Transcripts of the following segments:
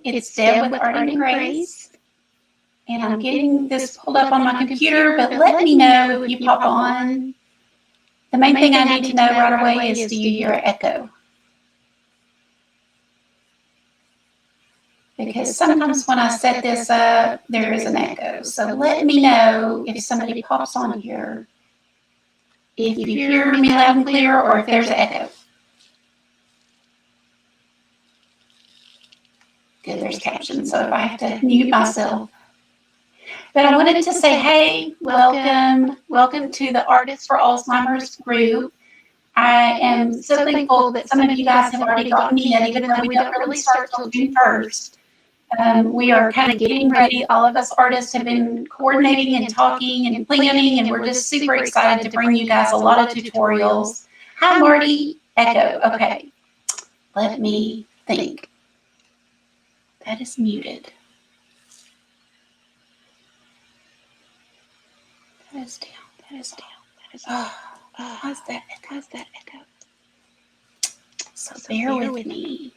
It's Deb with Art and Grace, and I'm getting this pulled up on my computer, but let me know if you pop on. The main thing I need to know right away is, do you hear an echo? Because sometimes when I set this up, there is an echo. So let me know if somebody pops on here, if you hear me loud and clear, or if there's an echo. Good, there's captions, so if I have to mute myself. But I wanted to say, hey, welcome to the Artists for Alzheimer's group. I am so thankful that some of you guys have already gotten in, even though we don't really start till June 1st. We are kind of getting ready. All of us artists have been coordinating and talking and planning, and we're just super excited to bring you guys a lot of tutorials. Hi, Marty. Echo. Okay. Let me think. That is muted. That is down. That is down. That is down. How's that? How's that echo? So bear with me.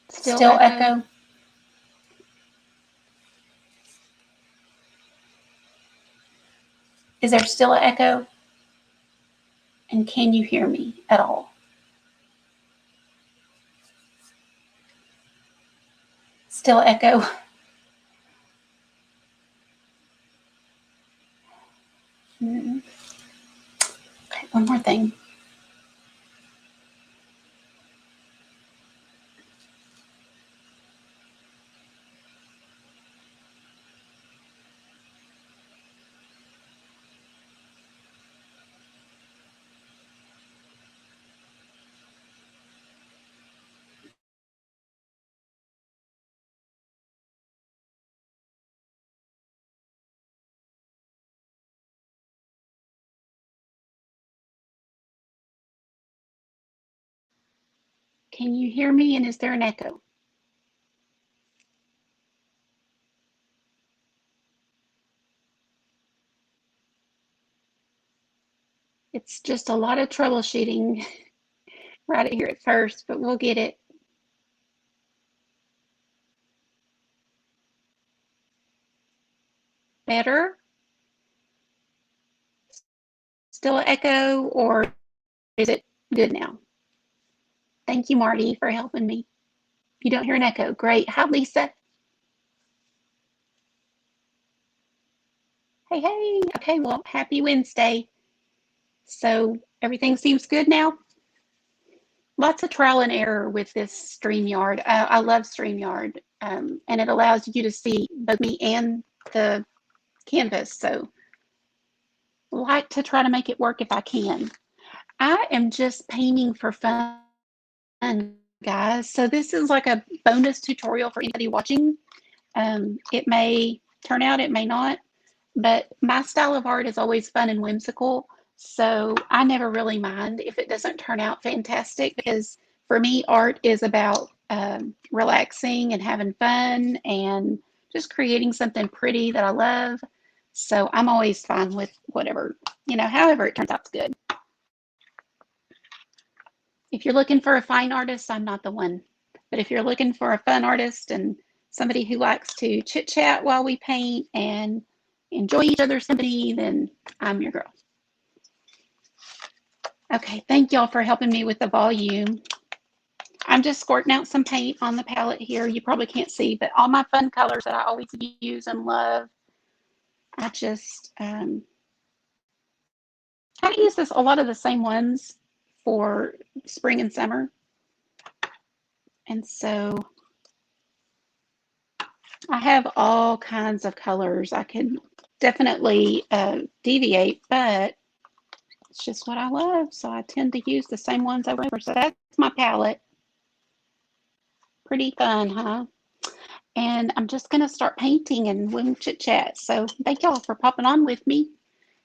Still echo. Is there still an echo? And can you hear me at all? Still echo. Okay, one more thing. Can you hear me, and is there an echo? It's just a lot of troubleshooting right here at first, but we'll get it. Better? Still an echo, or is it good now? Thank you, Marty, for helping me. You don't hear an echo. Great. Hi, Lisa. Hey, hey. Okay, well, happy Wednesday. So everything seems good now? Lots of trial and error with this StreamYard. I love StreamYard, and it allows you to see both me and the canvas. So I like to try to make it work if I can. I am just painting for fun, guys. So this is like a bonus tutorial for anybody watching. It may turn out, it may not, but my style of art is always fun and whimsical. So I never really mind if it doesn't turn out fantastic, because for me, art is about relaxing and having fun and just creating something pretty that I love. So I'm always fine with whatever, however it turns out good. If you're looking for a fine artist, I'm not the one. But if you're looking for a fun artist and somebody who likes to chit chat while we paint and enjoy each other's company, then I'm your girl. Okay, thank y'all for helping me with the volume. I'm just squirting out some paint on the palette here. You probably can't see, but all my fun colors that I always use and love. I just kind of use a lot of the same ones for spring and summer. And so I have all kinds of colors. I can definitely deviate, but it's just what I love. So I tend to use the same ones over and over. So that's my palette. Pretty fun, huh? And I'm just going to start painting and we'll chit chat. So thank y'all for popping on with me.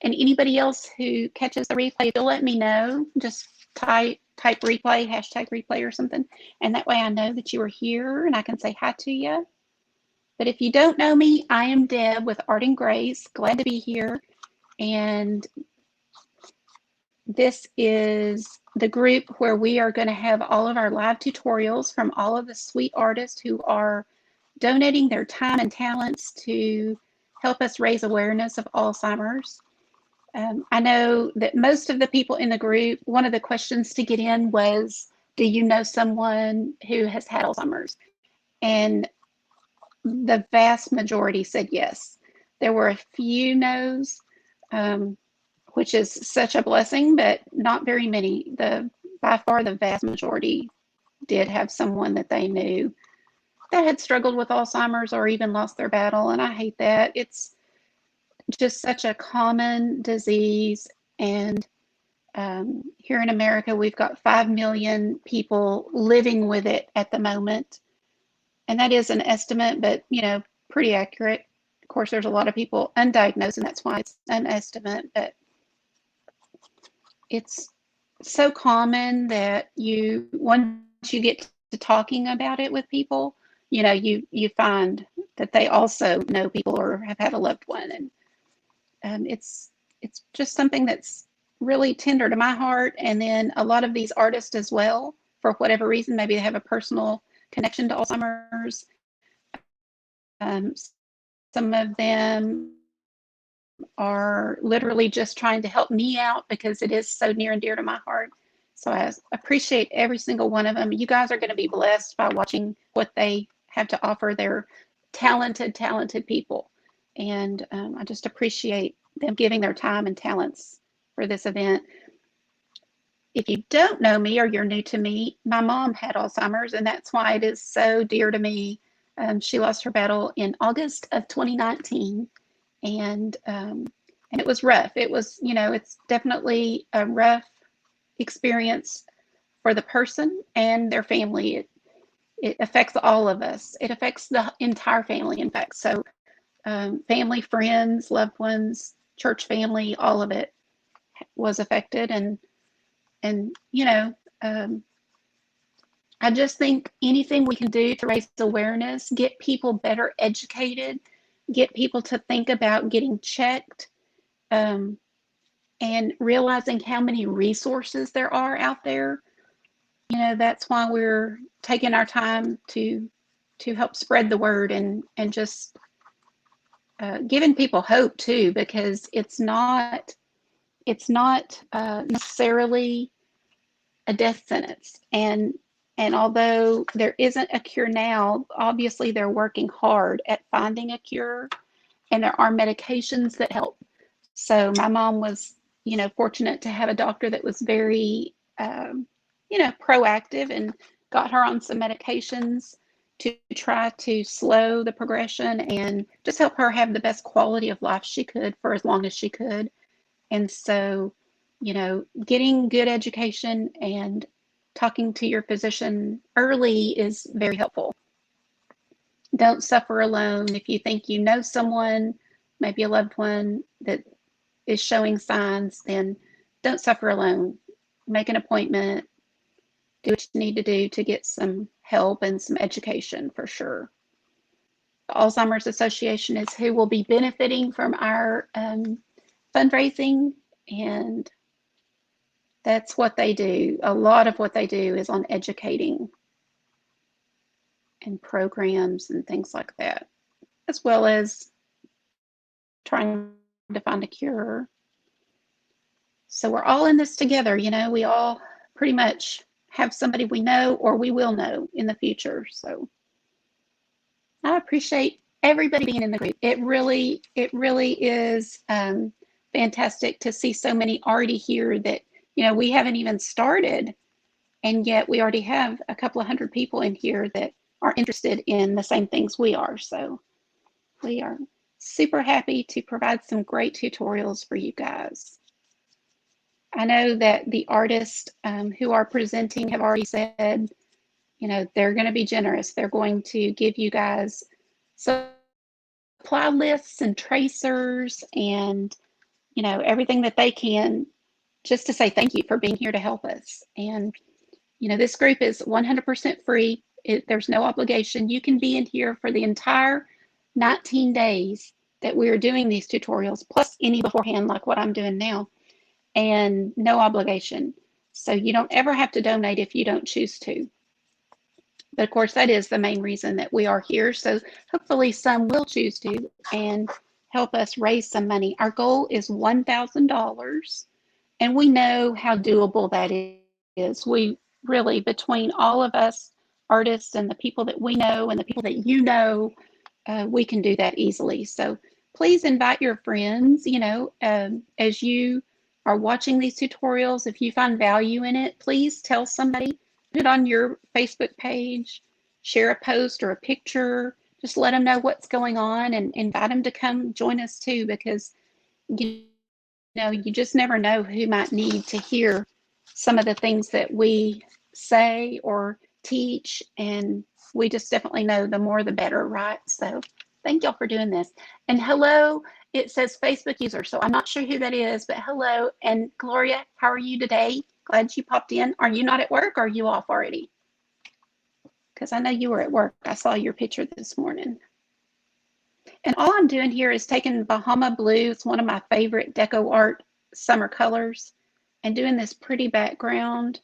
And anybody else who catches the replay, if you'll let me know, just type replay, hashtag replay or something. And that way I know that you are here and I can say hi to you. But if you don't know me, I am Deb with Art and Grace. Glad to be here. And this is the group where we are going to have all of our live tutorials from all of the sweet artists who are donating their time and talents to help us raise awareness of Alzheimer's. I know that most of the people in the group, one of the questions to get in was, do you know someone who has had Alzheimer's? And the vast majority said yes. There were a few no's, which is such a blessing, but not very many. By far the vast majority did have someone that they knew that had struggled with Alzheimer's or even lost their battle. And I hate that. It's just such a common disease. And here in America, we've got 5 million people living with it at the moment. And that is an estimate, but, pretty accurate. Of course, there's a lot of people undiagnosed, and that's why it's an estimate. But it's so common that once you get to talking about it with people, you find that they also know people or have had a loved one. And it's just something that's really tender to my heart. And then a lot of these artists as well, for whatever reason, maybe they have a personal connection to Alzheimer's. Some of them are literally just trying to help me out because it is so near and dear to my heart. So I appreciate every single one of them. You guys are going to be blessed by watching what they have to offer. They're talented, talented people. And I just appreciate them giving their time and talents for this event. If you don't know me or you're new to me, my mom had Alzheimer's, and that's why it is so dear to me. She lost her battle in August of 2019, and it was rough. It was, it's definitely a rough experience for the person and their family. It affects all of us. It affects the entire family, in fact. So family, friends, loved ones, church family, all of it was affected. And I just think anything we can do to raise awareness, get people better educated, get people to think about getting checked, and realizing how many resources there are out there. That's why we're taking our time to help spread the word and just giving people hope too, because it's not necessarily a death sentence. And although there isn't a cure now, obviously they're working hard at finding a cure, and there are medications that help. So my mom was, fortunate to have a doctor that was very, proactive and got her on some medications to try to slow the progression and just help her have the best quality of life she could for as long as she could. And so, getting good education and talking to your physician early is very helpful. Don't suffer alone. If you think you know someone, maybe a loved one that is showing signs, then don't suffer alone. Make an appointment. Do what you need to do to get some help and some education for sure. The Alzheimer's Association is who will be benefiting from our fundraising, and that's what they do. A lot of what they do is on educating and programs and things like that, as well as trying to find a cure. So we're all in this together. We all pretty much have somebody we know or we will know in the future. So I appreciate everybody being in the group. It really is fantastic to see so many already here that, we haven't even started, and yet we already have a couple of hundred people in here that are interested in the same things we are. So we are super happy to provide some great tutorials for you guys. I know that the artists who are presenting have already said, they're going to be generous. They're going to give you guys supply lists and tracers and, everything that they can, just to say thank you for being here to help us. And, this group is 100% free. There's no obligation. You can be in here for the entire 19 days that we are doing these tutorials, plus any beforehand like what I'm doing now, and no obligation. So you don't ever have to donate if you don't choose to. But of course, that is the main reason that we are here. So hopefully some will choose to and help us raise some money. Our goal is $1,000, and we know how doable that is. We really, between all of us artists and the people that we know and the people that you know, we can do that easily. So please invite your friends, as you are watching these tutorials. If you find value in it, please tell somebody, put it on your Facebook page, share a post or a picture, just let them know what's going on and invite them to come join us too, because you you just never know who might need to hear some of the things that we say or teach, and we just definitely know the more the better, right? So thank y'all for doing this. And hello, it says Facebook user, so I'm not sure who that is, but hello. And Gloria, how are you today? Glad you popped in. Are you not at work, or are you off already? Because I know you were at work. I saw your picture this morning. And all I'm doing here is taking Bahama Blue, it's one of my favorite deco art summer colors, and doing this pretty background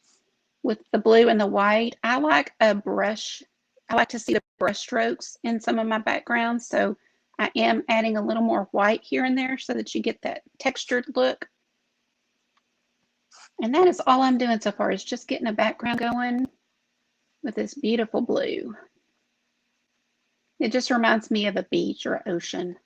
with the blue and the white. I like a brush. I like to see the brush strokes in some of my backgrounds, so I am adding a little more white here and there so that you get that textured look. And that is all I'm doing so far, is just getting a background going with this beautiful blue. It just reminds me of a beach or ocean.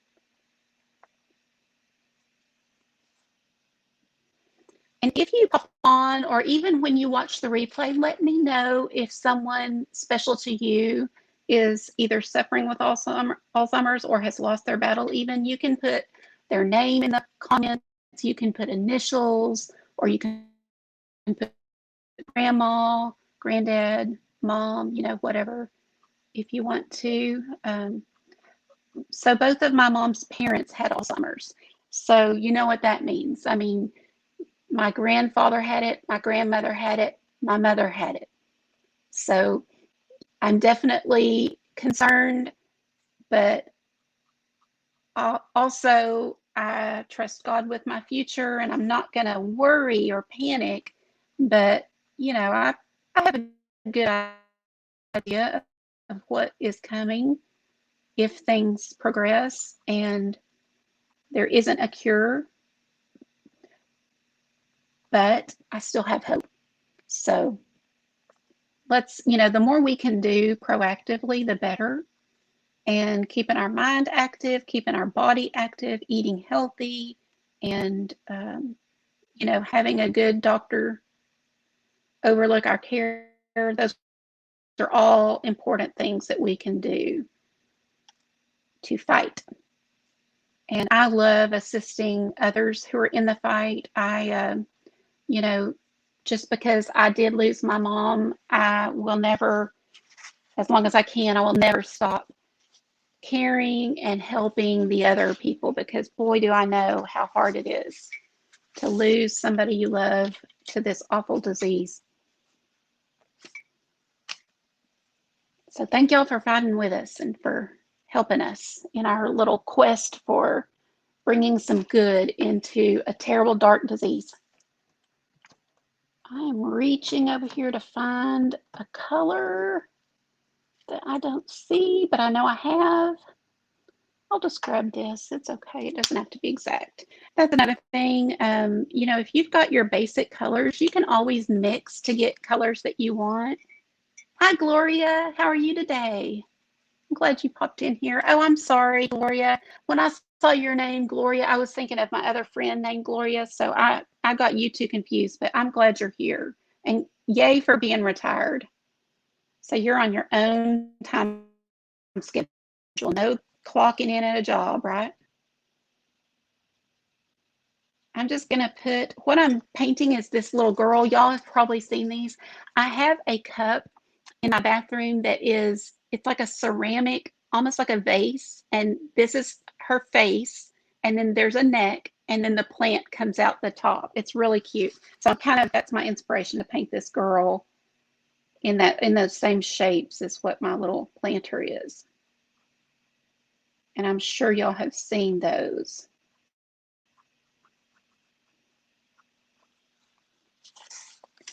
And if you pop on, or even when you watch the replay, let me know if someone special to you is either suffering with Alzheimer's or has lost their battle even. You can put their name in the comments, you can put initials, or you can put grandma, granddad, mom, whatever, if you want to. So both of my mom's parents had Alzheimer's. So you know what that means. I mean, my grandfather had it, my grandmother had it, my mother had it. So I'm definitely concerned, but also I trust God with my future, and I'm not going to worry or panic. But, I have a good idea of what is coming if things progress and there isn't a cure, but I still have hope. So let's, the more we can do proactively, the better. And keeping our mind active, keeping our body active, eating healthy, and, having a good doctor overlook our care. Those are all important things that we can do to fight. And I love assisting others who are in the fight. Just because I did lose my mom, I will never, as long as I can, I will never stop caring and helping the other people, because boy, do I know how hard it is to lose somebody you love to this awful disease. So thank y'all for fighting with us and for helping us in our little quest for bringing some good into a terrible, dark disease. I am reaching over here to find a color that I don't see, but I know I have. I'll just grab this. It's okay. It doesn't have to be exact. That's another thing. If you've got your basic colors, you can always mix to get colors that you want. Hi, Gloria. How are you today? I'm glad you popped in here. Oh, I'm sorry, Gloria. When I saw your name, Gloria, I was thinking of my other friend named Gloria, so I got you two confused, but I'm glad you're here. And yay for being retired. So you're on your own time schedule. No clocking in at a job, right? I'm just going to put, what I'm painting is this little girl. Y'all have probably seen these. I have a cup in my bathroom that is, it's like a ceramic, almost like a vase. And this is her face. And then there's a neck. And then the plant comes out the top. It's really cute. So that's my inspiration to paint this girl in those same shapes as what my little planter is. And I'm sure y'all have seen those.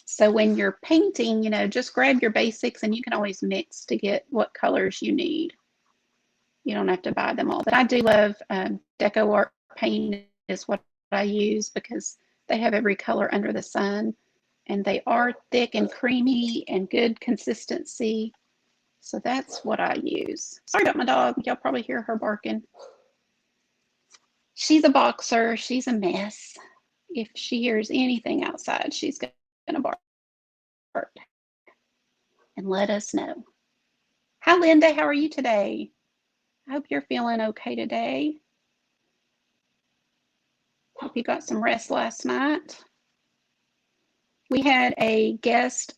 So when you're painting, just grab your basics, and you can always mix to get what colors you need. You don't have to buy them all. But I do love Deco Art paint is what I use, because they have every color under the sun, and they are thick and creamy and good consistency. So that's what I use. Sorry about my dog. Y'all probably hear her barking. She's a boxer. She's a mess. If she hears anything outside, she's going to bark and let us know. Hi, Linda. How are you today? I hope you're feeling okay today. Hope you got some rest last night. We had a guest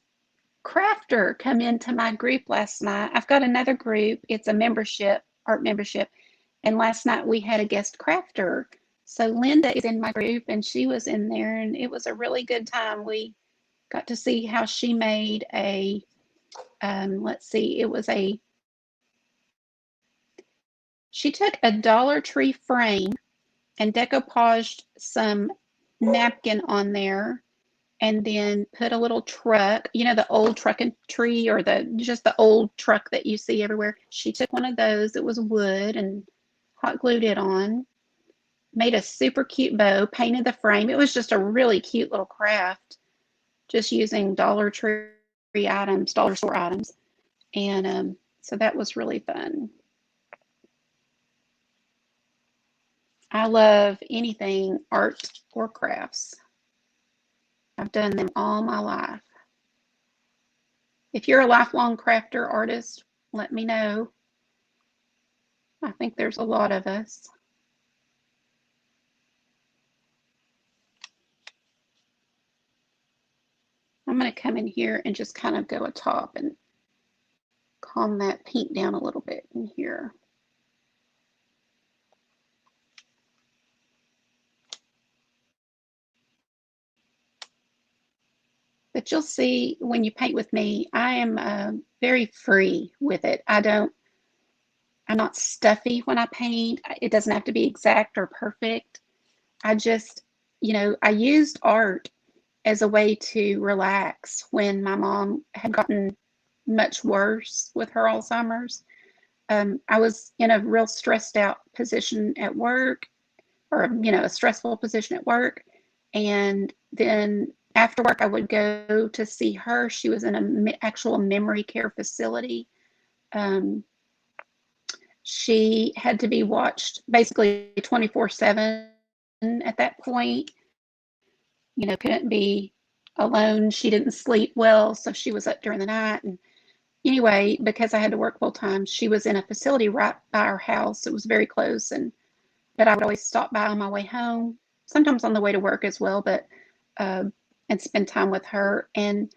crafter come into my group last night. I've got another group. It's a membership, art membership. And last night we had a guest crafter. So Linda is in my group, and she was in there, and it was a really good time. We got to see how she made a, she took a Dollar Tree frame and decoupaged some napkin on there, and then put a little truck, the old truck and tree, or just the old truck that you see everywhere. She took one of those, it was wood, and hot glued it on, made a super cute bow, painted the frame. It was just a really cute little craft, just using Dollar Tree items, dollar store items. And so that was really fun. I love anything art or crafts. I've done them all my life. If you're a lifelong crafter artist, let me know. I think there's a lot of us. I'm going to come in here and just kind of go atop and calm that pink down a little bit in here. But you'll see when you paint with me, I am very free with it. I'm not stuffy when I paint. It doesn't have to be exact or perfect. I just, I used art as a way to relax when my mom had gotten much worse with her Alzheimer's. I was in a real stressed out position at work, or, a stressful position at work. And then after work, I would go to see her. She was in an actual memory care facility. She had to be watched basically 24/7 at that point. Couldn't be alone. She didn't sleep well, so she was up during the night. And anyway, because I had to work full time, she was in a facility right by our house. It was very close, but I would always stop by on my way home, sometimes on the way to work as well, but and spend time with her. And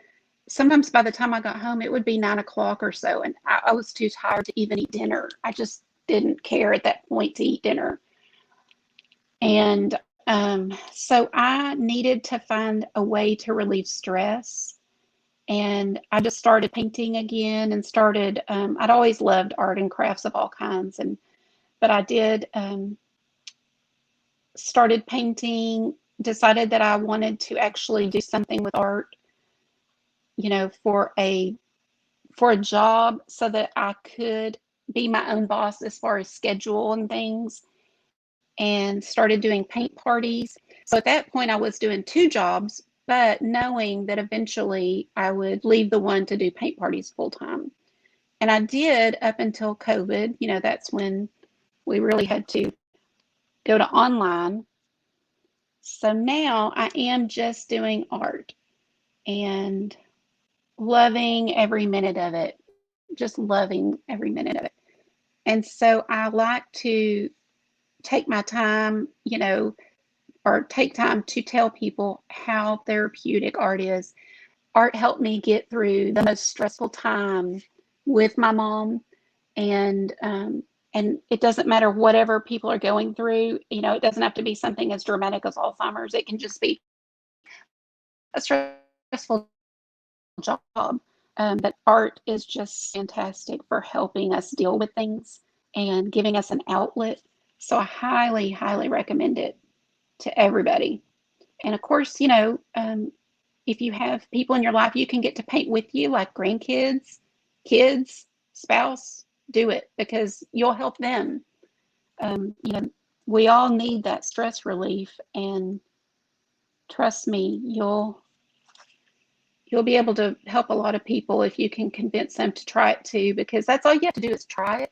sometimes by the time I got home, it would be 9 o'clock or so, and I was too tired to even eat dinner. I just didn't care at that point to eat dinner. And so I needed to find a way to relieve stress. And I just started painting again, and I'd always loved art and crafts of all kinds. But I did, started painting, decided that I wanted to actually do something with art, for a job, so that I could be my own boss as far as schedule and things, and started doing paint parties. So at that point, I was doing 2 jobs, but knowing that eventually I would leave the one to do paint parties full time. And I did up until COVID. That's when we really had to go to online. So now I am just doing art and loving every minute of it, just loving every minute of it. And so I like to take my time, or take time to tell people how therapeutic art is. Art helped me get through the most stressful time with my mom, and it doesn't matter whatever people are going through. It doesn't have to be something as dramatic as Alzheimer's. It can just be a stressful job. But art is just fantastic for helping us deal with things. and giving us an outlet. So I highly, highly recommend it to everybody. And of course, if you have people in your life you can get to paint with you, like grandkids, kids, spouse, do it because you'll help them. You know, we all need that stress relief, and trust me, you'll be able to help a lot of people if you can convince them to try it too, because that's all you have to do is try it.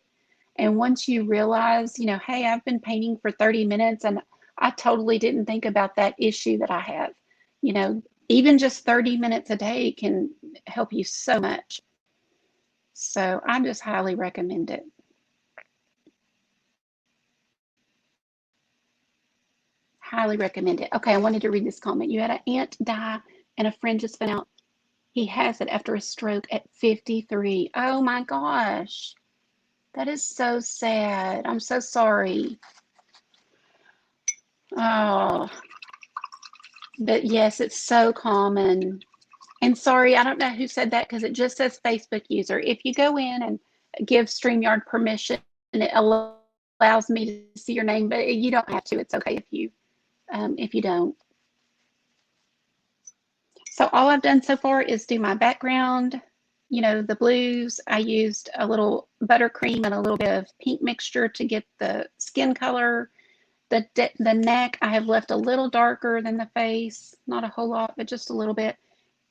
And once you realize, hey, I've been painting for 30 minutes and I totally didn't think about that issue that I have, even just 30 minutes a day can help you so much. So I just highly recommend it. Highly recommend it. Okay, I wanted to read this comment. You had an aunt die and a friend just found out he has it after a stroke at 53. Oh my gosh. That is so sad. I'm so sorry. Oh, but yes, it's so common. And sorry, I don't know who said that because it just says Facebook user. If you go in and give StreamYard permission, and it allows me to see your name, but you don't have to. It's okay if you don't. So all I've done so far is do my background, the blues. I used a little buttercream and a little bit of pink mixture to get the skin color. The neck I have left a little darker than the face, not a whole lot, but just a little bit.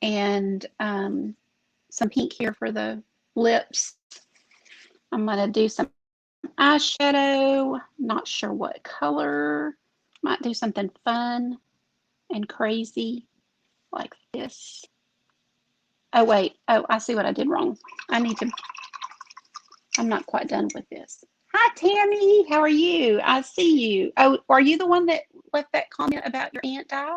And some pink here for the lips. I'm going to do some eyeshadow. Not sure what color. Might do something fun and crazy like this. Oh, wait. Oh, I see what I did wrong. I'm not quite done with this. Hi, Tammy. How are you? I see you. Oh, are you the one that left that comment about your aunt die?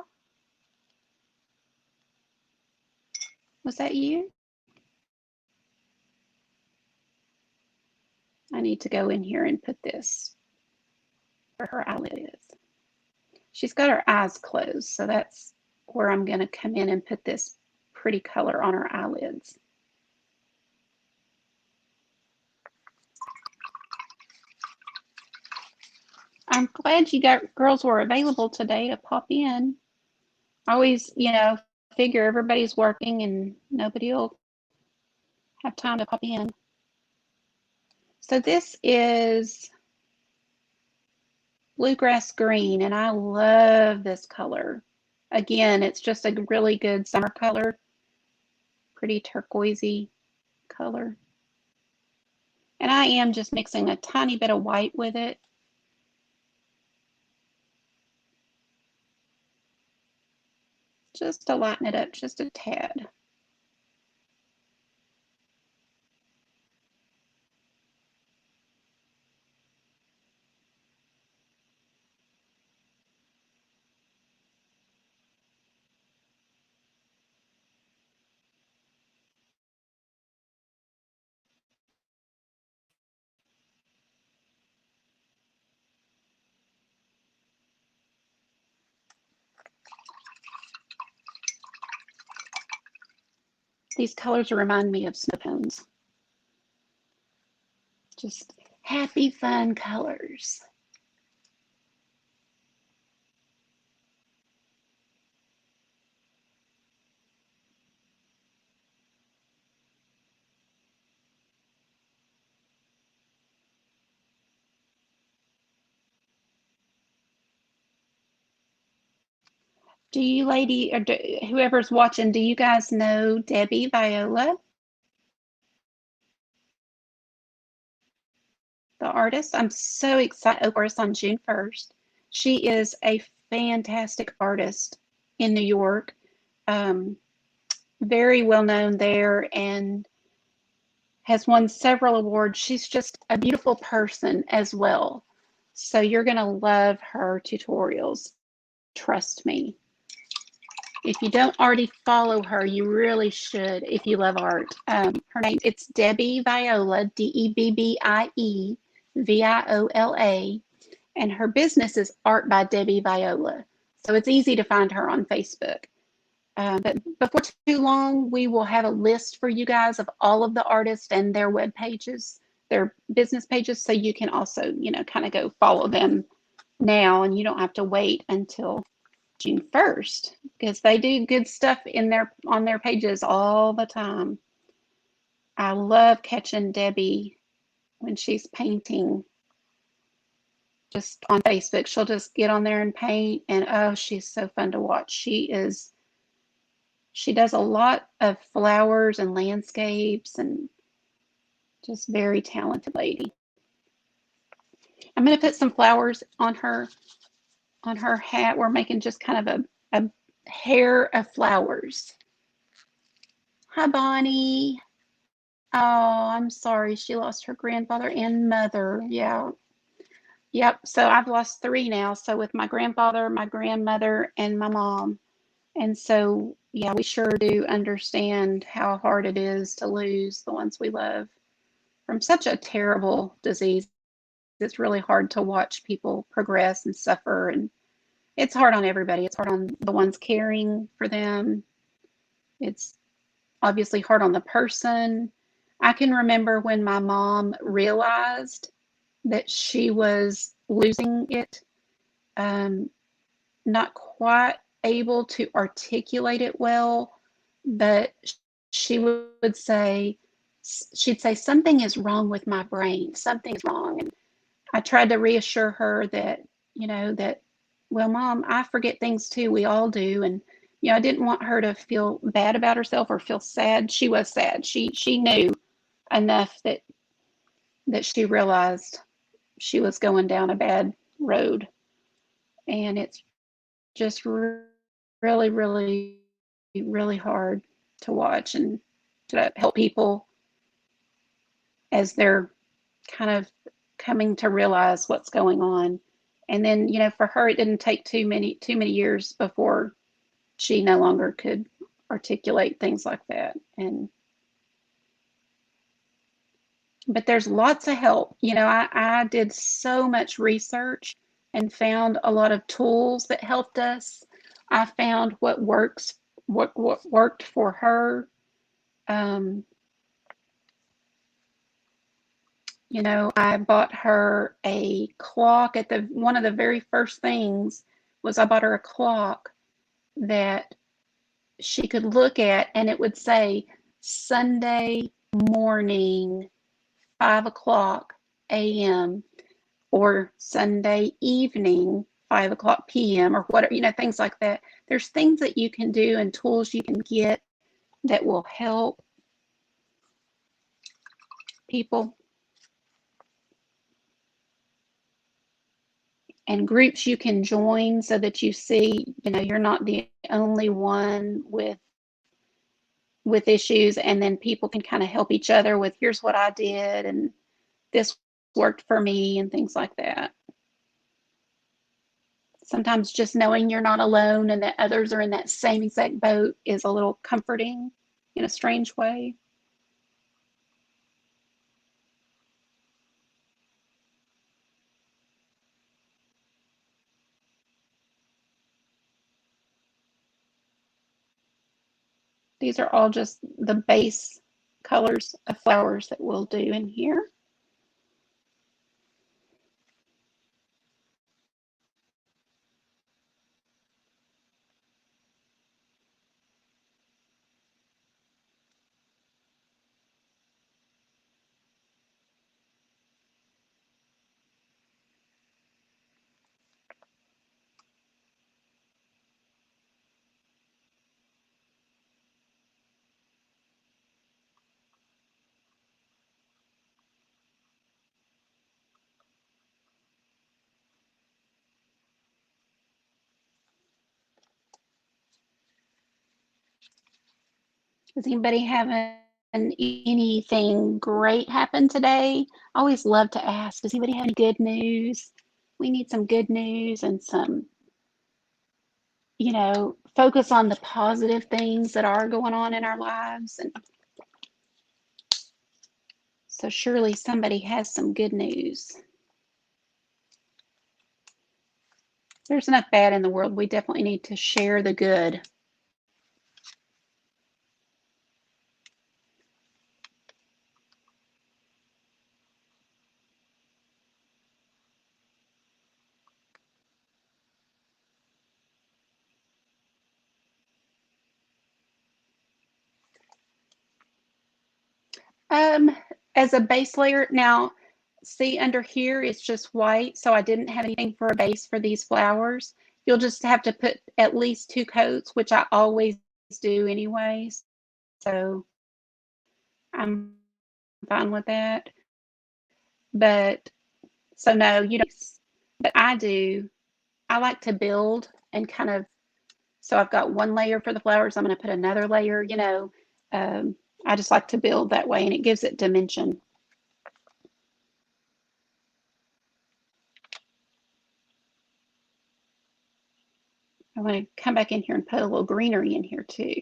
Was that you? I need to go in here and put this where her eyelid is. She's got her eyes closed, so that's where I'm going to come in and put this pretty color on her eyelids. I'm glad you girls were available today to pop in. I always, figure everybody's working and nobody will have time to pop in. So this is bluegrass green, and I love this color. Again, it's just a really good summer color. Pretty turquoisey color. And I am just mixing a tiny bit of white with it. Just to lighten it up just a tad. These colors remind me of snow cones. Just happy, fun colors. Do you lady, or whoever's watching, do you guys know Debbie Viola, the artist? I'm so excited, of course, on June 1st. She is a fantastic artist in New York. Very well known there and has won several awards. She's just a beautiful person as well. So you're going to love her tutorials. Trust me. If you don't already follow her, you really should if you love art. Her name, it's Debbie Viola, Debbie Viola, and her business is Art by Debbie Viola. So it's easy to find her on Facebook. But before too long, we will have a list for you guys of all of the artists and their web pages. their business pages, so you can also, kind of go follow them now, and you don't have to wait until June 1st, because they do good stuff on their pages all the time. I love catching Debbie when she's painting just on Facebook. She'll just get on there and paint, and oh, she's so fun to watch. She does a lot of flowers and landscapes, and just very talented lady. I'm going to put some flowers on her hat. We're making just kind of a hair of flowers. Hi, Bonnie. Oh, I'm sorry. She lost her grandfather and mother. Yeah. Yep. So I've lost 3 now. So with my grandfather, my grandmother, and my mom. And so, yeah, we sure do understand how hard it is to lose the ones we love from such a terrible disease. It's really hard to watch people progress and suffer, and it's hard on everybody. It's hard on the ones caring for them. It's obviously hard on the person. I can remember when my mom realized that she was losing it, not quite able to articulate it well, but she would say, she'd say, something is wrong with my brain, something's wrong. And I tried to reassure her that, well, Mom, I forget things too. We all do. And, I didn't want her to feel bad about herself or feel sad. She was sad. She knew enough that she realized she was going down a bad road. And it's just really, really, really hard to watch and to help people as they're kind of coming to realize what's going on. And then, for her, it didn't take too many years before she no longer could articulate things like that. But there's lots of help. I did so much research and found a lot of tools that helped us. I found what worked for her. I bought her a clock. One of the very first things was I bought her a clock that she could look at, and it would say Sunday morning, 5:00 a.m. or Sunday evening, 5:00 p.m. or whatever, things like that. There's things that you can do and tools you can get that will help people, and groups you can join so that you see, you're not the only one with issues, and then people can kind of help each other with, here's what I did and this worked for me, and things like that. Sometimes just knowing you're not alone and that others are in that same exact boat is a little comforting in a strange way. These are all just the base colors of flowers that we'll do in here. Does anybody have anything great happen today? I always love to ask, does anybody have any good news? We need some good news and some, focus on the positive things that are going on in our lives. And so surely somebody has some good news. There's enough bad in the world. We definitely need to share the good. Um, as a base layer, now, see under here, it's just white, so I didn't have anything for a base for these flowers. You'll just have to put at least 2 coats, which I always do anyways, so I'm fine with that. But, so no, you don't, but I do, I like to build and kind of, so I've got one layer for the flowers, I'm gonna put another layer, I just like to build that way and it gives it dimension. I want to come back in here and put a little greenery in here too.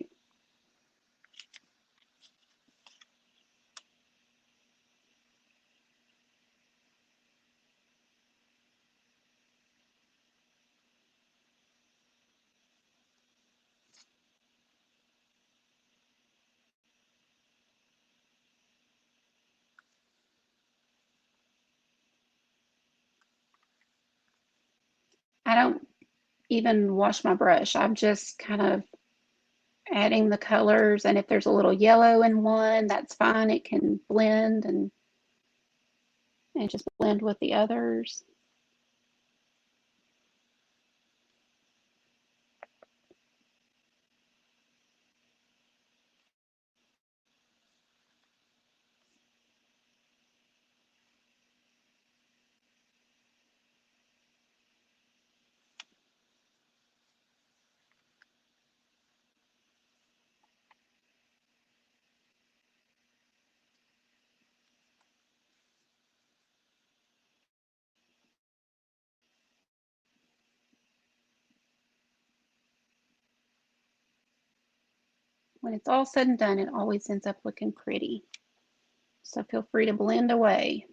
I don't even wash my brush. I'm just kind of adding the colors, and if there's a little yellow in one, that's fine. It can blend and just blend with the others. When it's all said and done, it always ends up looking pretty. So feel free to blend away.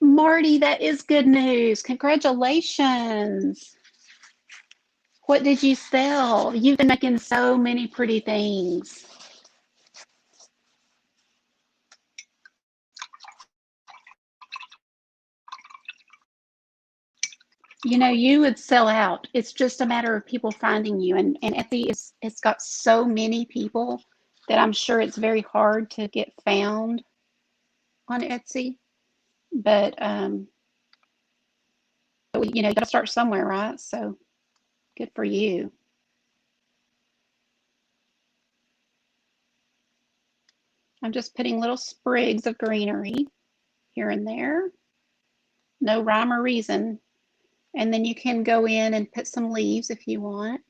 Marty, that is good news. Congratulations. What did you sell? You've been making so many pretty things. You would sell out. It's just a matter of people finding you. And Etsy it's got so many people that I'm sure it's very hard to get found on Etsy. But you gotta start somewhere, right? So good for you. I'm just putting little sprigs of greenery here and there. No rhyme or reason. And then you can go in and put some leaves if you want.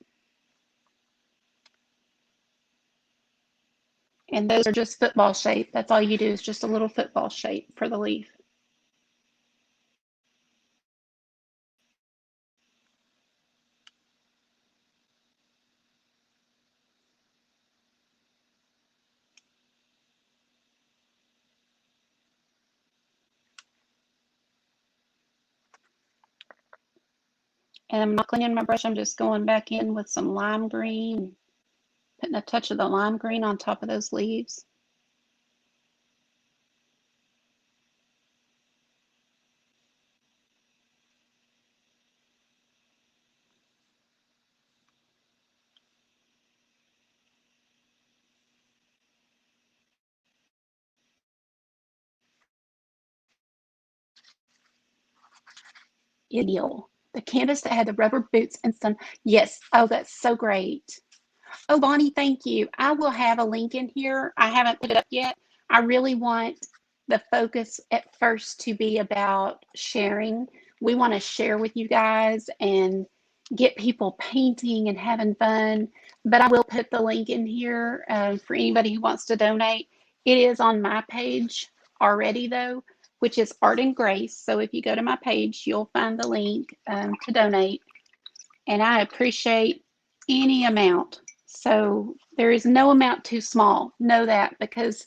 And those are just football shape. That's all you do is just a little football shape for the leaf. And I'm not cleaning my brush. I'm just going back in with some lime green, putting a touch of the lime green on top of those leaves. Ideal. The canvas that had the rubber boots and some, yes. Oh, that's so great. Oh, Bonnie, thank you. I will have a link in here. I haven't put it up yet. I really want the focus at first to be about sharing. We want to share with you guys and get people painting and having fun. But I will put the link in here for anybody who wants to donate. It is on my page already, though, which is Art and Grace. So if you go to my page, you'll find the link to donate. And I appreciate any amount. So there is no amount too small. Know that because,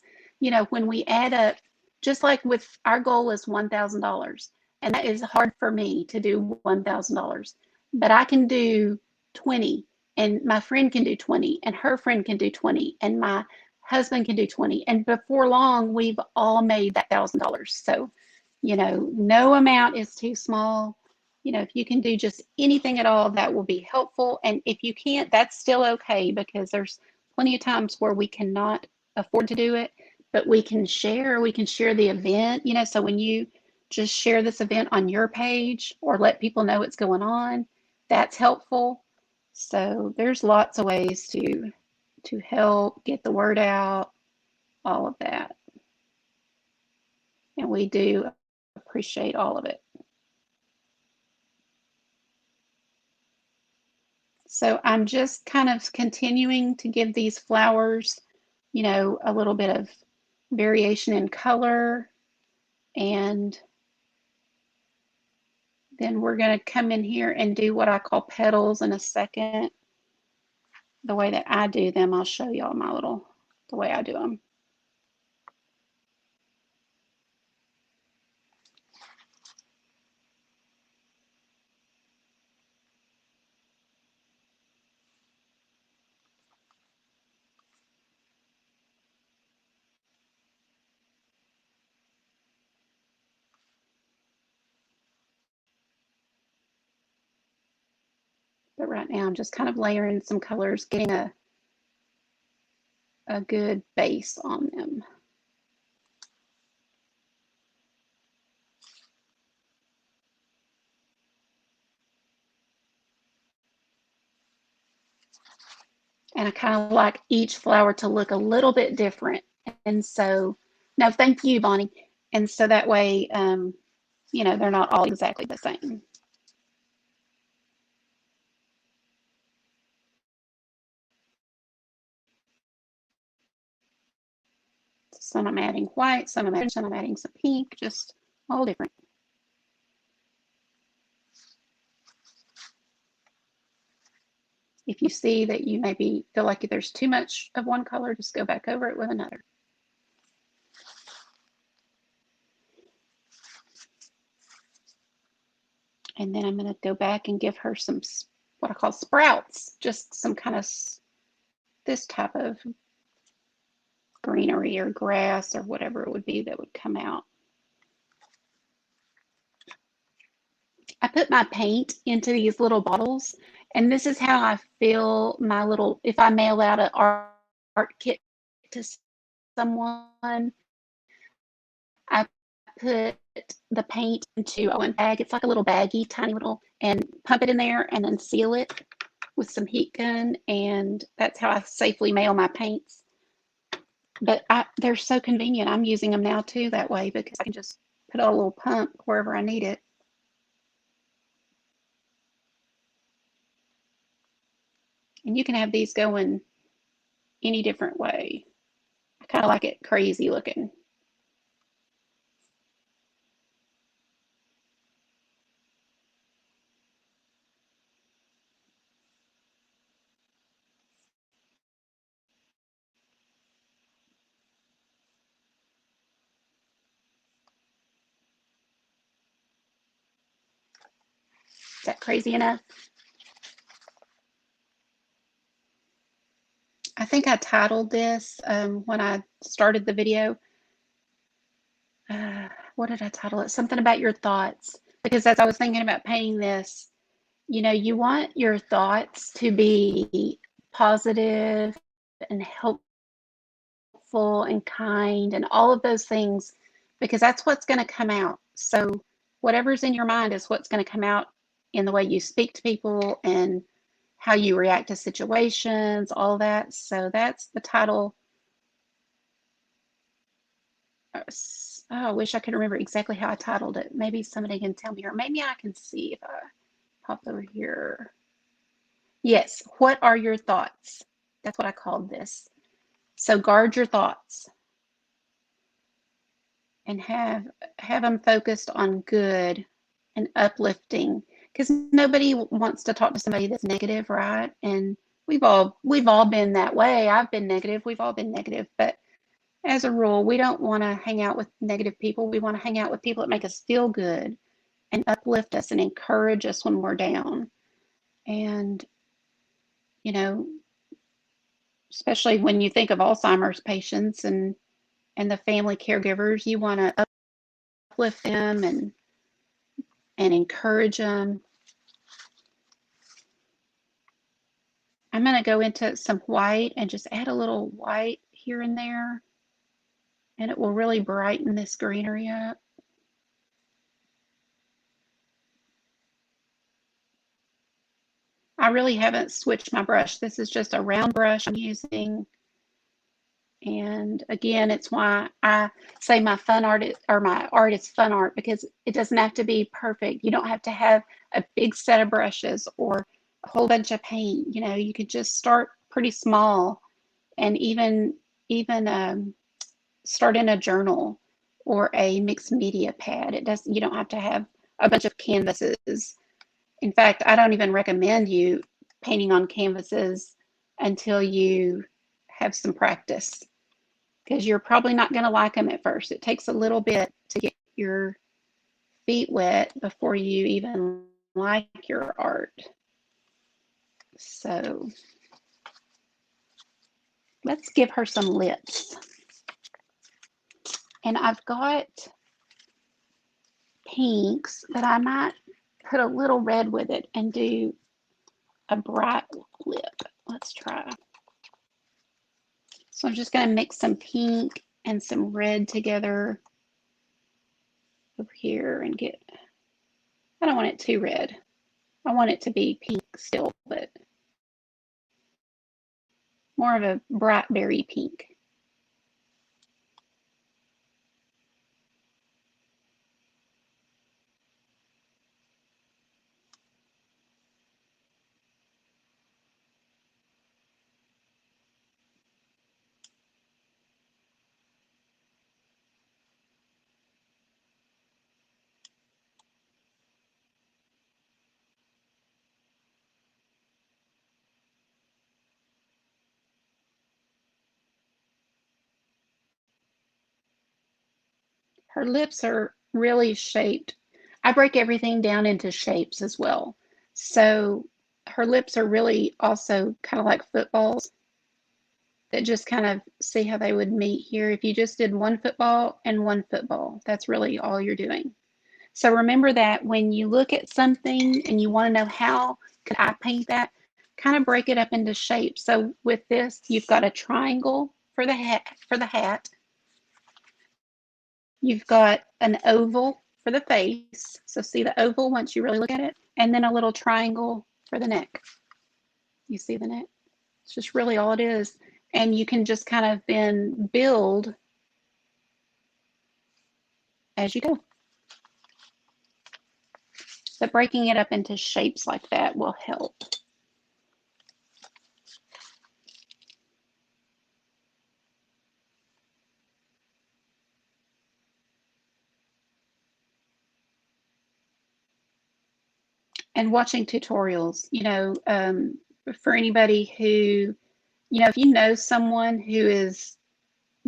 when we add up, just like with our goal is $1,000, and that is hard for me to do $1,000, but I can do 20, and my friend can do 20, and her friend can do 20, and my husband can do 20. And before long, we've all made that $1,000. So, no amount is too small. if you can do just anything at all, that will be helpful. And if you can't, that's still okay, because there's plenty of times where we cannot afford to do it, but we can share the event, so when you just share this event on your page or let people know what's going on, that's helpful. So there's lots of ways to help get the word out, all of that. And we do appreciate all of it. So I'm just kind of continuing to give these flowers, a little bit of variation in color. And then we're going to come in here and do what I call petals in a second. The way that I do them, I'll show y'all the way I do them. But right now I'm just kind of layering some colors, getting a good base on them. And I kind of like each flower to look a little bit different. And so, no, thank you, Bonnie. And so that way, they're not all exactly the same. Some I'm adding white, some I'm adding some pink, just all different. If you see that you maybe feel like there's too much of one color, just go back over it with another. And then I'm going to go back and give her some, what I call sprouts, just some kind of this type of greenery or grass or whatever it would be that would come out. I put my paint into these little bottles, and this is how I fill my little, if I mail out an art kit to someone, I put the paint into a one bag. It's like a little baggie, tiny little, and pump it in there and then seal it with some heat gun. And that's how I safely mail my paints. But they're so convenient. I'm using them now too that way, because I can just put a little pump wherever I need it. And you can have these going any different way. I kind of like it crazy looking. Is that crazy enough? I think I titled this when I started the video. What did I title it? Something about your thoughts. Because as I was thinking about painting this, you want your thoughts to be positive and helpful and kind and all of those things, because that's what's going to come out. So whatever's in your mind is what's going to come out in the way you speak to people and how you react to situations, all that. So that's the title. Oh, I wish I could remember exactly how I titled it. Maybe somebody can tell me, or maybe I can see if I pop over here. Yes, what are your thoughts? That's what I called this. So guard your thoughts and have them focused on good and uplifting, because nobody wants to talk to somebody that's negative, right? And we've all been that way. I've been negative. We've all been negative, but as a rule, we don't want to hang out with negative people. We want to hang out with people that make us feel good and uplift us and encourage us when we're down. And, especially when you think of Alzheimer's patients and the family caregivers, you want to uplift them and and encourage them. I'm going to go into some white and just add a little white here and there, and it will really brighten this greenery up. I really haven't switched my brush. This is just a round brush I'm using. And again, it's why I say my fun art or my art is fun art, because it doesn't have to be perfect. You don't have to have a big set of brushes or a whole bunch of paint. You know, you could just start pretty small, and even start in a journal or a mixed media pad. You don't have to have a bunch of canvases. In fact, I don't even recommend you painting on canvases until you have some practice, because you're probably not going to like them at first. It takes a little bit to get your feet wet before you even like your art. So let's give her some lips. And I've got pinks, but I might put a little red with it and do a bright lip. Let's try. So I'm just going to mix some pink and some red together over here and get, I don't want it too red. I want it to be pink still, but more of a bright berry pink. Her lips are really shaped. I break everything down into shapes as well. So her lips are really also kind of like footballs that just kind of, see how they would meet here. If you just did one football and one football, that's really all you're doing. So remember that when you look at something and you want to know how could I paint that, kind of break it up into shapes. So with this, you've got a triangle for the hat. You've got an oval for the face. So see the oval once you really look at it, and then a little triangle for the neck. You see the neck? It's just really all it is. And you can just kind of then build as you go. But breaking it up into shapes like that will help. And watching tutorials, for anybody who, if you know someone who is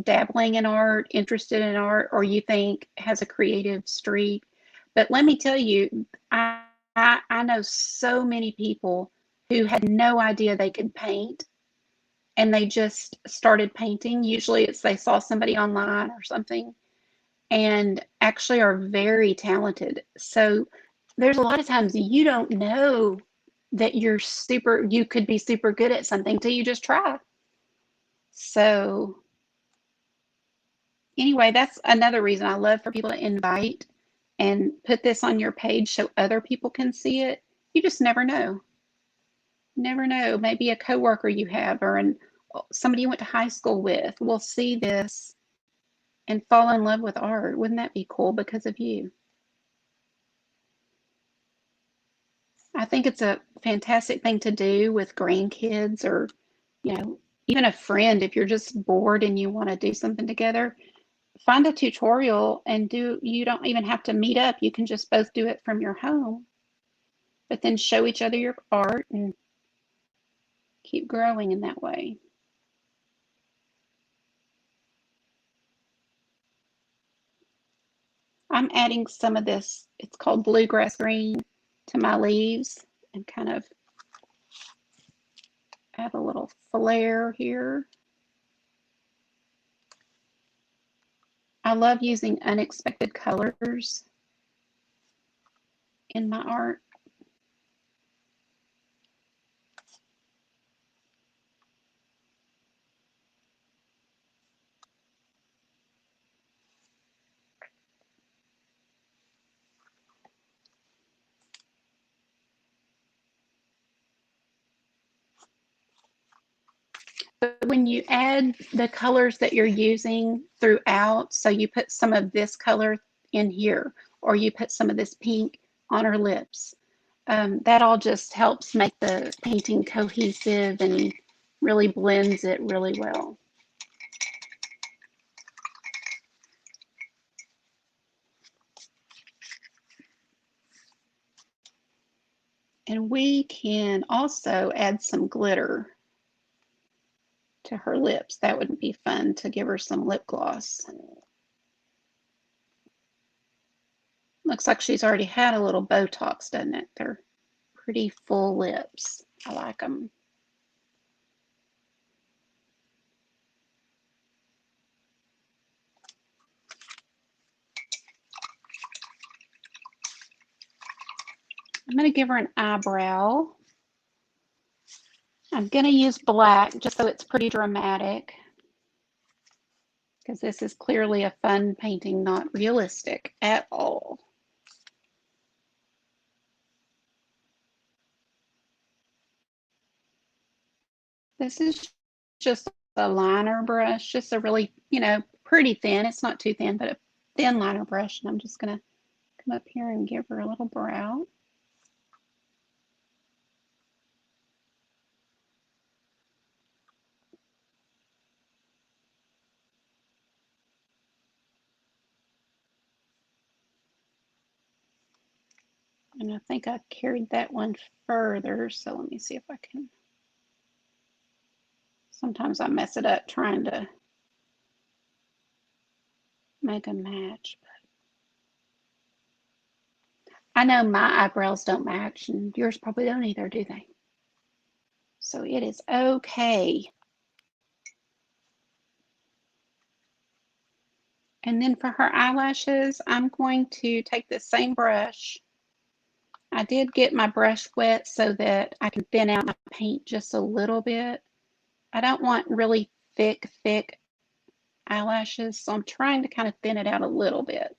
dabbling in art, interested in art, or you think has a creative streak. But let me tell you, I know so many people who had no idea they could paint, and they just started painting. Usually it's they saw somebody online or something, and actually are very talented. So there's a lot of times you don't know that you could be super good at something till you just try. So anyway, that's another reason I love for people to invite and put this on your page so other people can see it. You just never know. Never know. Maybe a coworker you have or somebody you went to high school with will see this and fall in love with art. Wouldn't that be cool because of you? I think it's a fantastic thing to do with grandkids, or, even a friend. If you're just bored and you want to do something together, find a tutorial and you don't even have to meet up. You can just both do it from your home, but then show each other your art and keep growing in that way. I'm adding some of this, it's called bluegrass green, to my leaves, and kind of add a little flare here. I love using unexpected colors in my art. But when you add the colors that you're using throughout, so you put some of this color in here, or you put some of this pink on her lips, that all just helps make the painting cohesive and really blends it really well. And we can also add some glitter to her lips. That would be fun to give her some lip gloss. Looks like she's already had a little Botox, doesn't it? They're pretty full lips. I like them. I'm going to give her an eyebrow. I'm going to use black just so it's pretty dramatic, because this is clearly a fun painting, not realistic at all. This is just a liner brush, just a really, pretty thin. It's not too thin, but a thin liner brush. And I'm just going to come up here and give her a little brow. And I think I carried that one further. So let me see if I can. Sometimes I mess it up trying to make a match. I know my eyebrows don't match, and yours probably don't either, do they? So it is okay. And then for her eyelashes, I'm going to take the same brush. I did get my brush wet so that I can thin out my paint just a little bit. I don't want really thick eyelashes, so I'm trying to kind of thin it out a little bit.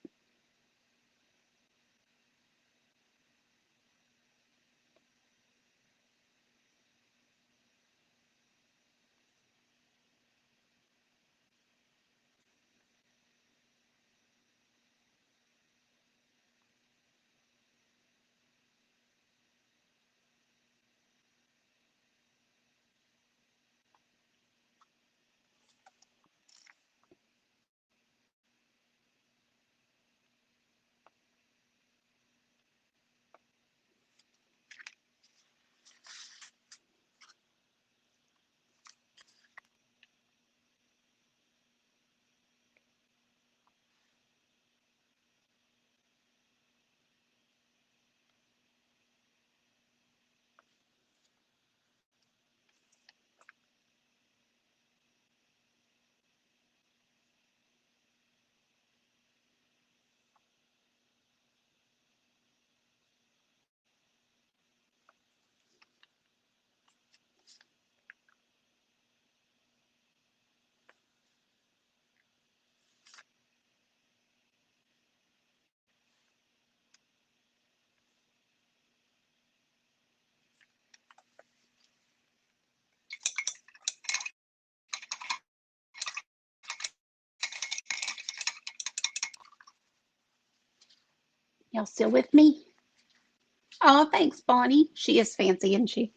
Y'all still with me? Oh, thanks, Bonnie. She is fancy, isn't she?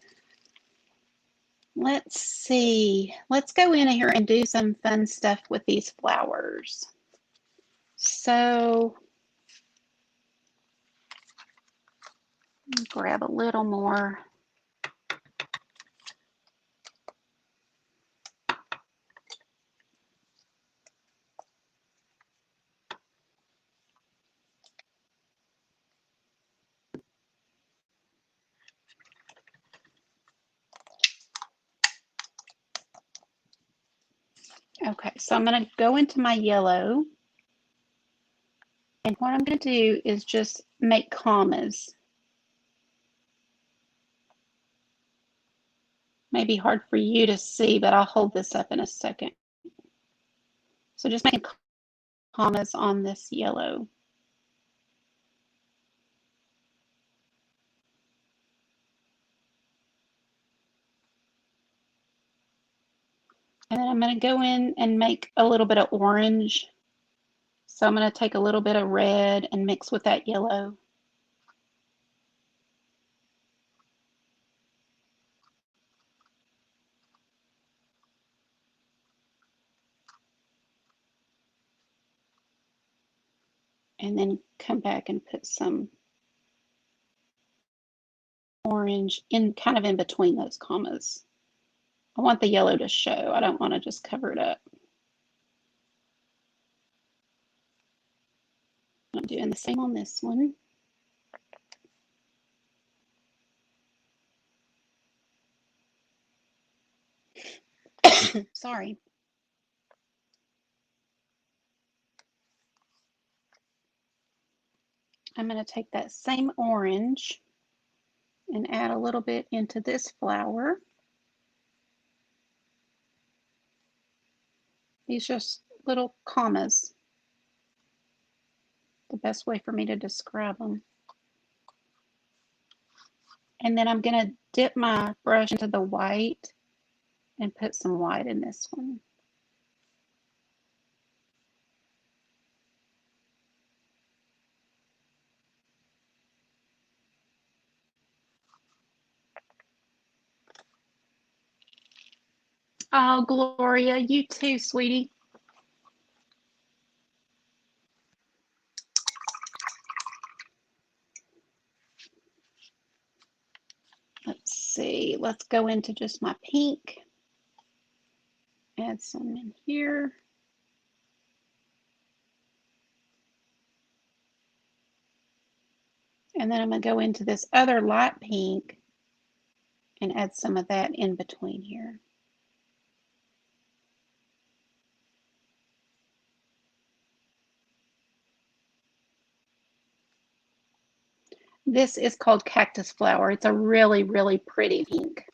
Let's see. Let's go in here and do some fun stuff with these flowers. So grab a little more. Okay, so I'm going to go into my yellow. And what I'm going to do is just make commas. May be hard for you to see, but I'll hold this up in a second. So just making commas on this yellow. And then I'm going to go in and make a little bit of orange. So I'm going to take a little bit of red and mix with that yellow. And then come back and put some orange in kind of in between those commas. I want the yellow to show. I don't want to just cover it up. I'm doing the same on this one. Sorry. I'm going to take that same orange and add a little bit into this flower. These just little commas. The best way for me to describe them. And then I'm going to dip my brush into the white and put some white in this one. Oh, Gloria, you too, sweetie. Let's see. Let's go into just my pink. Add some in here. And then I'm going to go into this other light pink and add some of that in between here. This is called cactus flower. It's a really, really pretty pink.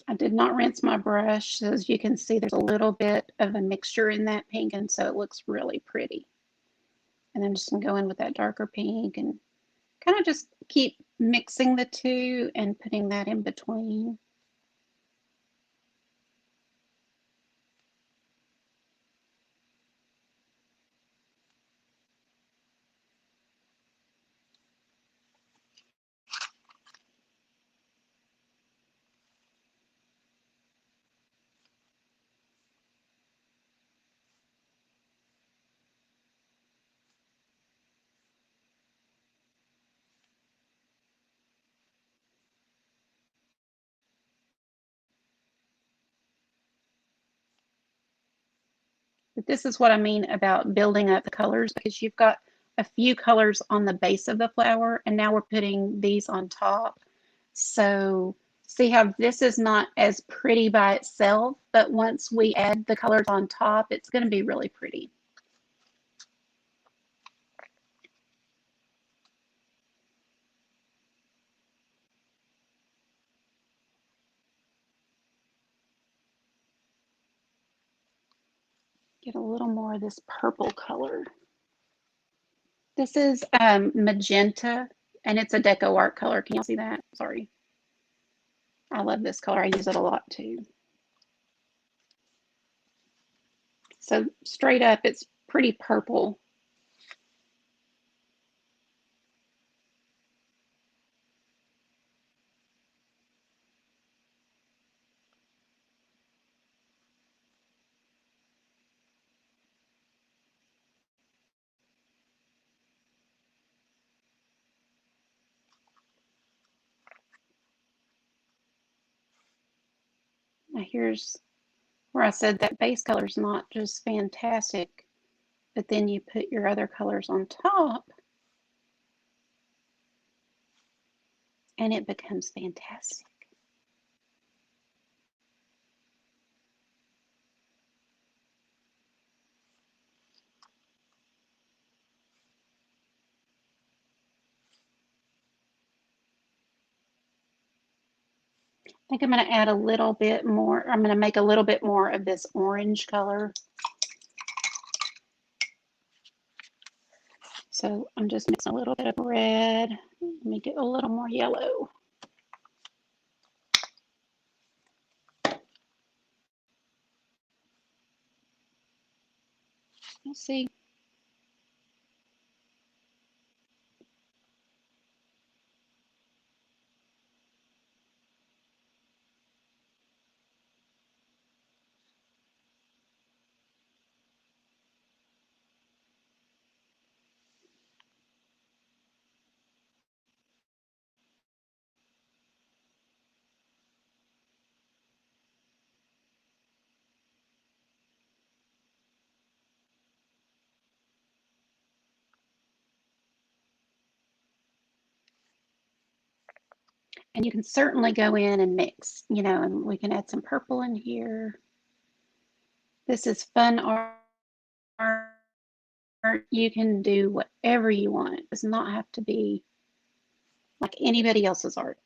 I did not rinse my brush. As you can see, there's a little bit of a mixture in that pink, and so it looks really pretty. And I'm just going to go in with that darker pink and kind of just keep mixing the two and putting that in between. But this is what I mean about building up the colors, because you've got a few colors on the base of the flower, and now we're putting these on top. So see how this is not as pretty by itself, but once we add the colors on top, it's going to be really pretty. Get a little more of this purple color. This is magenta, and it's a deco art color. Can y'all see that? Sorry. I love this color. I use it a lot too. So straight up, it's pretty purple. Now here's where I said that base color is not just fantastic, but then you put your other colors on top and it becomes fantastic. think I'm going to add a little bit more. I'm going to make a little bit more of this orange color. So I'm just mixing a little bit of red. Let me get a little more yellow. Let's see. And you can certainly go in and mix, you know, and we can add some purple in here. This is fun art. You can do whatever you want. It does not have to be like anybody else's art.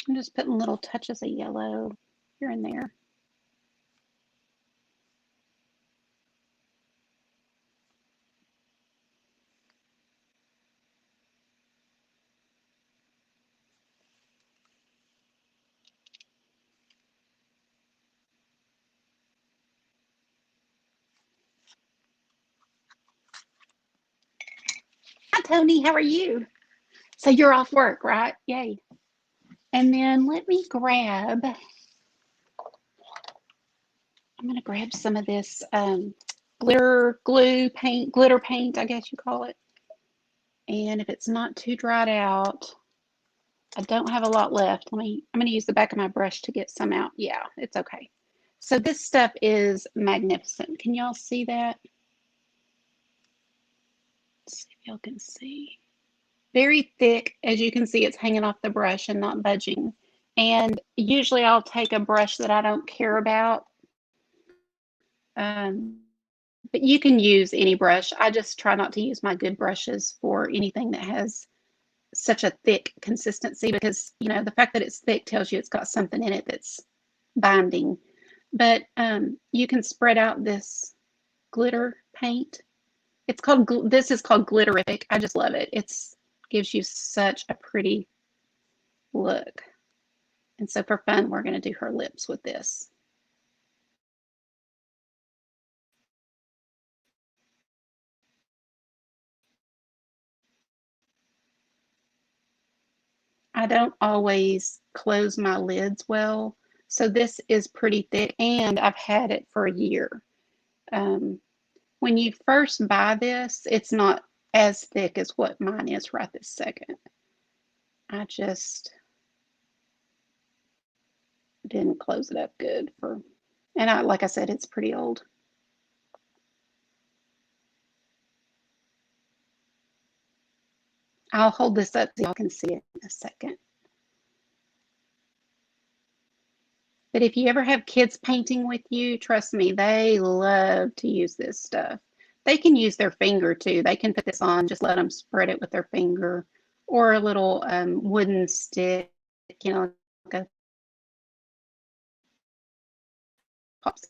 I'm just putting little touches of yellow here and there. Hi, Tony. How are you? So you're off work, right? Yay. And then let me grab, I'm going to grab some of this glitter glue paint, glitter paint, I guess you call it. And if it's not too dried out, I don't have a lot left. I'm going to use the back of my brush to get some out. Yeah, it's okay. So this stuff is magnificent. Can y'all see that? Let's see if y'all can see. Very thick. As you can see, it's hanging off the brush and not budging. And usually I'll take a brush that I don't care about. But you can use any brush. I just try not to use my good brushes for anything that has such a thick consistency, because, you know, the fact that it's thick tells you it's got something in it that's binding. But you can spread out this glitter paint. It's called, this is called Glitterific. I just love it. It's gives you such a pretty look. And so for fun, we're going to do her lips with this. I don't always close my lids well, so this is pretty thick, and I've had it for a year. When you first buy this, it's not as thick as what mine is right this second. I just didn't close it up good for, and like I said, it's pretty old. I'll hold this up so y'all can see it in a second. But if you ever have kids painting with you, trust me, they love to use this stuff. They can use their finger too. They can put this on, just let them spread it with their finger, or a little wooden stick, you know, like a popsicle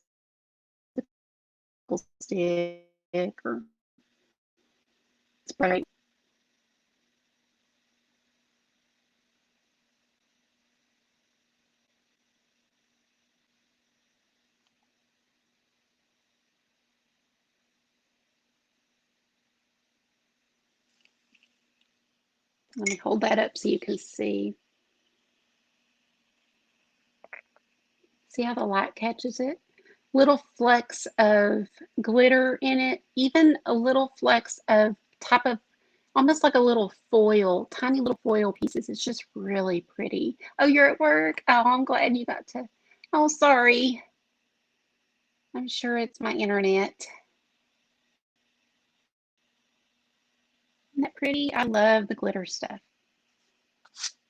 stick, or spray. Let me hold that up so you can see. See how the light catches it? Little flecks of glitter in it, even a little flecks of type of almost like a little foil, tiny little foil pieces. It's just really pretty. Oh, you're at work? Oh, I'm glad you got to. Oh, sorry. I'm sure it's my internet. Isn't that pretty? I love the glitter stuff.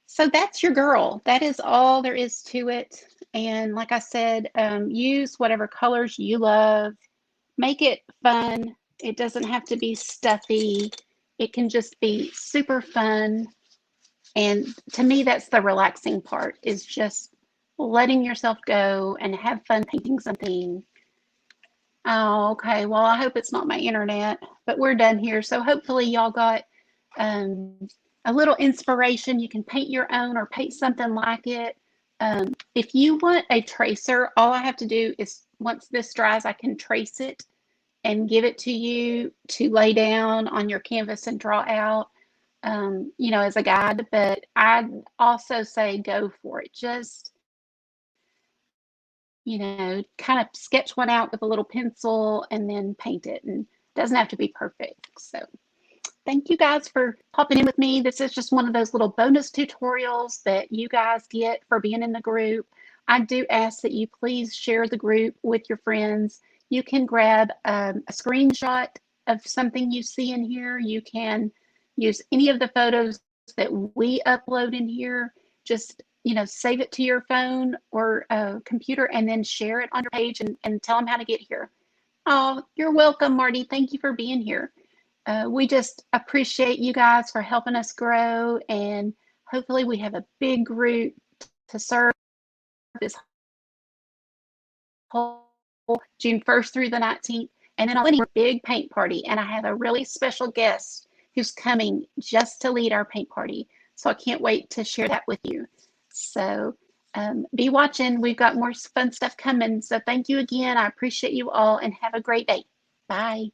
So that's your girl. That is all there is to it. And like I said, use whatever colors you love. Make it fun. It doesn't have to be stuffy. It can just be super fun. And to me, that's the relaxing part, is just letting yourself go and have fun painting something. Oh, okay. Well, I hope it's not my internet, but we're done here. So hopefully y'all got um, a little inspiration. You can paint your own or paint something like it. If you want a tracer, all I have to do is, once this dries, I can trace it and give it to you to lay down on your canvas and draw out, as a guide. But I'd also say go for it. Just, kind of sketch one out with a little pencil and then paint it. And it doesn't have to be perfect. So thank you guys for hopping in with me. This is just one of those little bonus tutorials that you guys get for being in the group. I do ask that you please share the group with your friends. You can grab a screenshot of something you see in here. You can use any of the photos that we upload in here. Just, save it to your phone or computer and then share it on your page and tell them how to get here. Oh, you're welcome, Marty. Thank you for being here. We just appreciate you guys for helping us grow, and hopefully we have a big group to serve this whole June 1st through the 19th. And then I'll a big paint party, and I have a really special guest who's coming just to lead our paint party. So I can't wait to share that with you. So be watching. We've got more fun stuff coming. So thank you again. I appreciate you all, and have a great day. Bye.